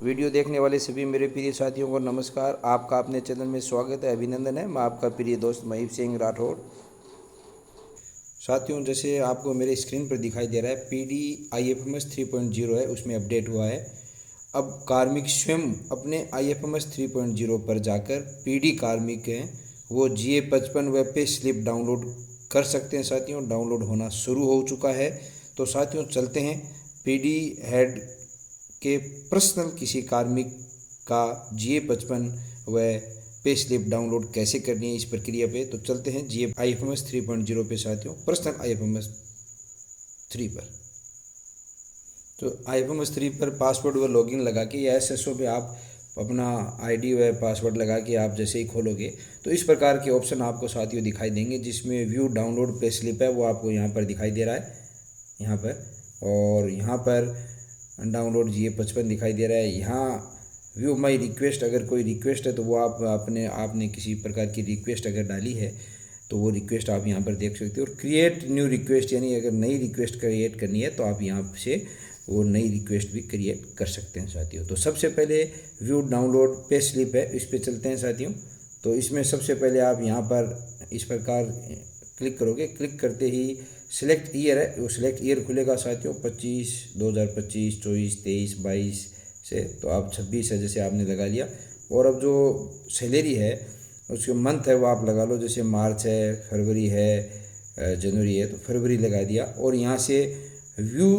Video देखने वाले सभी मेरे प्रिय साथियों को नमस्कार। आपका अपने चैनल में स्वागत है, अभिनंदन है। मैं आपका प्रिय दोस्त महीप सिंह राठौड़। साथियों, जैसे आपको मेरे स्क्रीन पर दिखाई दे रहा है, PDIFMS 3.0 है, उसमें अपडेट हुआ है। अब कार्मिक स्वयं अपने IFMS 3.0 पर जाकर PD कार्मिक हैं वो GA55 web pay slip download कर सकते हैं। साथियों, डाउनलोड होना शुरू हो चुका है। तो साथियों, चलते हैं PD हेड के पर्सनल किसी कार्मिक का GA55 व पे स्लिप डाउनलोड कैसे करनी है, इस प्रक्रिया पे तो चलते हैं GA IFMS 3.0 पे साथियों, पर्सनल IFMS 3 पर। तो IFMS 3 पर पासवर्ड व लॉगिन लगा के या SSO पे आप अपना ID व पासवर्ड लगा के आप जैसे ही खोलोगे तो इस प्रकार के ऑप्शन आपको साथियों दिखाई देंगे, जिसमें व्यू डाउनलोड पे स्लिप है वो आपको यहाँ पर दिखाई दे रहा है, यहाँ पर। और यहाँ पर डाउनलोड GA55 दिखाई दे रहा है। यहाँ व्यू माई रिक्वेस्ट, अगर कोई रिक्वेस्ट है तो वो आपने किसी प्रकार की रिक्वेस्ट अगर डाली है तो वो रिक्वेस्ट आप यहाँ पर देख सकते हो। और क्रिएट न्यू रिक्वेस्ट, यानी अगर नई रिक्वेस्ट क्रिएट करनी है तो आप यहाँ से वो नई रिक्वेस्ट भी क्रिएट कर सकते हैं साथियों। तो सबसे पहले व्यू डाउनलोड पे स्लिप है, इस पर चलते हैं साथियों। तो इसमें सबसे पहले आप यहाँ पर इस प्रकार क्लिक करोगे। क्लिक करते ही सिलेक्ट ईयर है, वो सिलेक्ट ईयर खुलेगा साथियों। 25, 2025, 24, 23, 22 से, तो आप 26 है जैसे आपने लगा लिया। और अब जो सैलरी है उसके मंथ है वो आप लगा लो, जैसे मार्च है, फरवरी है, जनवरी है, तो फरवरी लगा दिया। और यहाँ से व्यू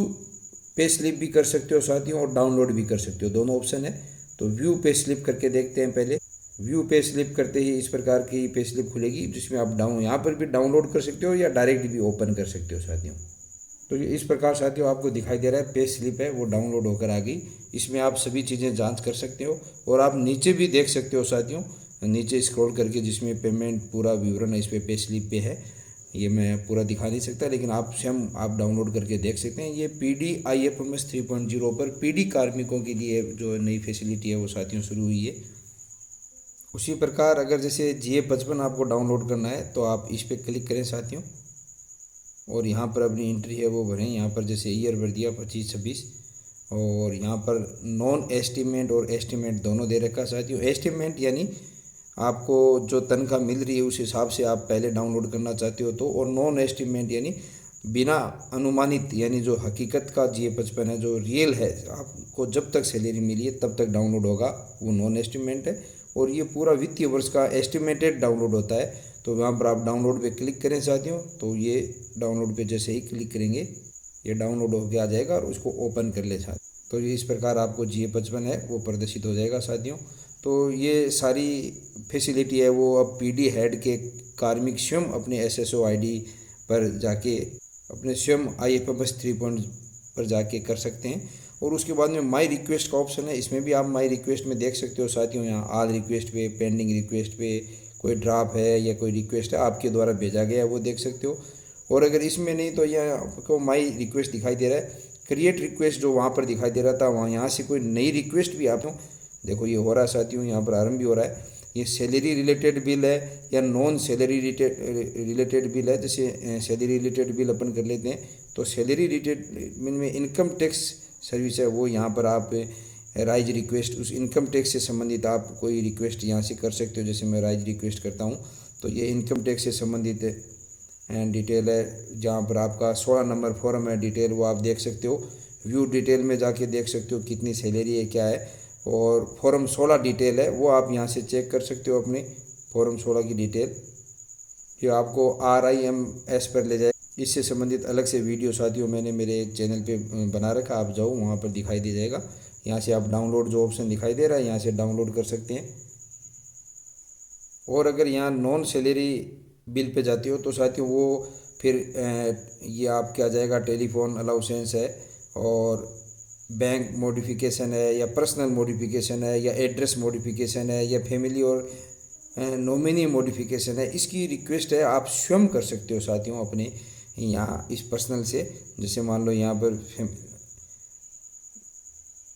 पे स्लिप भी कर सकते हो साथियों और डाउनलोड भी कर सकते हो, दोनों ऑप्शन है। तो व्यू पे स्लिप करके देखते हैं पहले। व्यू पे स्लिप करते ही इस प्रकार की पे स्लिप खुलेगी, जिसमें आप यहाँ पर भी डाउनलोड कर सकते हो या डायरेक्ट भी ओपन कर सकते हो साथियों। तो ये इस प्रकार साथियों आपको दिखाई दे रहा है, पे स्लिप है वो डाउनलोड होकर आ गई। इसमें आप सभी चीज़ें जांच कर सकते हो और आप नीचे भी देख सकते हो साथियों, नीचे स्क्रॉल करके, जिसमें पेमेंट पूरा विवरण इस पे स्लिप पे है। ये मैं पूरा दिखा नहीं सकता, लेकिन आप स्वयं आप डाउनलोड करके देख सकते हैं। ये PDIFMS 3.0 पर PD कार्मिकों के लिए जो नई फैसिलिटी है वो साथियों शुरू हुई है। उसी प्रकार अगर जैसे GA55 आपको डाउनलोड करना है तो आप इस पर क्लिक करें साथियों और यहाँ पर अपनी एंट्री है वो भरें। यहाँ पर जैसे ईयर भर दिया 25, 26, और यहाँ पर नॉन एस्टिमेट और एस्टिमेट दोनों दे रखा साथियों। एस्टिमेट यानी आपको जो तनख्वाह मिल रही है उस हिसाब से आप पहले डाउनलोड करना चाहते हो तो, और नॉन एस्टिमेट यानी बिना अनुमानित, यानी जो हकीकत का GA55 है, जो रियल है, आपको जब तक सैलरी मिली है तब तक डाउनलोड होगा, वो नॉन एस्टिमेट है। और ये पूरा वित्तीय वर्ष का एस्टिमेटेड डाउनलोड होता है। तो वहाँ पर आप डाउनलोड पे क्लिक करें साथियों, तो ये डाउनलोड पे जैसे ही क्लिक करेंगे ये डाउनलोड होकर आ जाएगा और उसको ओपन कर ले साथियों। तो ये इस प्रकार आपको GA55 है वो प्रदर्शित हो जाएगा साथियों। तो ये सारी फैसिलिटी है वो अब PD हेड के कार्मिक स्वयं अपने SSO ID पर जाके अपने स्वयं IFMS 3 पर जाके कर सकते हैं। और उसके बाद में माई रिक्वेस्ट का ऑप्शन है, इसमें भी आप माई रिक्वेस्ट में देख सकते हो साथियों। यहाँ ऑल रिक्वेस्ट पे, पेंडिंग रिक्वेस्ट पे कोई ड्राप है या कोई रिक्वेस्ट है आपके द्वारा भेजा गया है वो देख सकते हो। और अगर इसमें नहीं तो यहाँ आपको माई रिक्वेस्ट दिखाई दे रहा है। क्रिएट रिक्वेस्ट जो वहाँ पर दिखाई दे रहा था, वहाँ यहाँ से कोई नई रिक्वेस्ट भी आप देखो ये हो रहा है साथियों, यहाँ पर आरंभ भी हो रहा है। ये सैलरी रिलेटेड बिल है या नॉन सैलरी रिलेटेड बिल है। जैसे सैलरी रिलेटेड बिल अपन कर लेते हैं, तो सैलरी रिलेटेड में इनकम टैक्स सर्विस है वो, यहाँ पर आप राइज रिक्वेस्ट, उस इनकम टैक्स से संबंधित आप कोई रिक्वेस्ट यहाँ से कर सकते हो। जैसे मैं राइज रिक्वेस्ट करता हूँ तो ये इनकम टैक्स से संबंधित डिटेल है, जहाँ पर आपका 16 नंबर फॉर्म है, डिटेल वो आप देख सकते हो। व्यू डिटेल में जाके देख सकते हो कितनी सैलरी है, क्या है। और फॉर्म 16 डिटेल है वो आप यहाँ से चेक कर सकते हो, अपने फॉर्म 16 की डिटेल, जो आपको RIMS पर ले जाए। इससे संबंधित अलग से वीडियो साथियों मैंने मेरे चैनल पे बना रखा, आप जाओ वहाँ पर दिखाई दे जाएगा। यहाँ से आप डाउनलोड जो ऑप्शन दिखाई दे रहा है यहाँ से डाउनलोड कर सकते हैं। और अगर यहाँ नॉन सैलरी बिल पे जाती हो तो साथियों वो फिर ये आपके आ जाएगा, टेलीफोन अलाउंसेंस है और बैंक मॉडिफिकेशन है या पर्सनल मॉडिफिकेशन है या एड्रेस मॉडिफिकेशन है या फैमिली और नॉमिनी मॉडिफिकेशन है। इसकी रिक्वेस्ट है आप स्वयं कर सकते हो साथियों अपने यहाँ इस पर्सनल से। जैसे मान लो यहाँ पर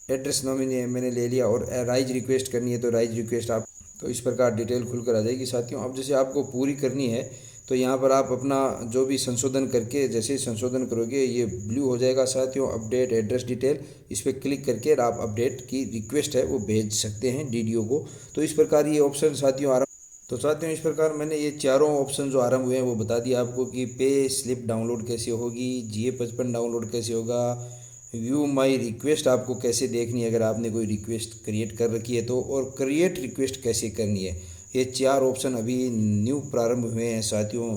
एड्रेस नॉमिनी मैंने ले लिया और राइज रिक्वेस्ट करनी है तो राइज रिक्वेस्ट आप, तो इस प्रकार डिटेल खुलकर आ जाएगी साथियों। अब जैसे आपको पूरी करनी है तो यहाँ पर आप अपना जो भी संशोधन करके, जैसे ही संशोधन करोगे ये ब्लू हो जाएगा साथियों, अपडेट एड्रेस डिटेल, इस पर क्लिक करके आप अपडेट की रिक्वेस्ट है वो भेज सकते हैं डीडीओ को। तो इस प्रकार ये ऑप्शन साथियों आरम्भ, तो साथियों इस प्रकार मैंने ये चारों ऑप्शन जो आरंभ हुए हैं वो बता दिया आपको कि पे स्लिप डाउनलोड कैसे होगी, GA55 डाउनलोड कैसे होगा, व्यू माई रिक्वेस्ट आपको कैसे देखनी है अगर आपने कोई रिक्वेस्ट क्रिएट कर रखी है तो, और क्रिएट रिक्वेस्ट कैसे करनी है। ये 4 ऑप्शन अभी न्यू प्रारंभ हुए हैं साथियों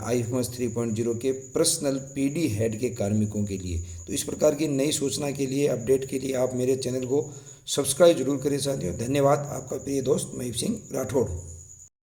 IFMS 3.0 के पर्सनल PD हेड के कार्मिकों के लिए। तो इस प्रकार की नई सूचना के लिए, अपडेट के लिए आप मेरे चैनल को सब्सक्राइब जरूर करें साथियों। धन्यवाद। आपका प्रिय दोस्त महीप सिंह राठौड़।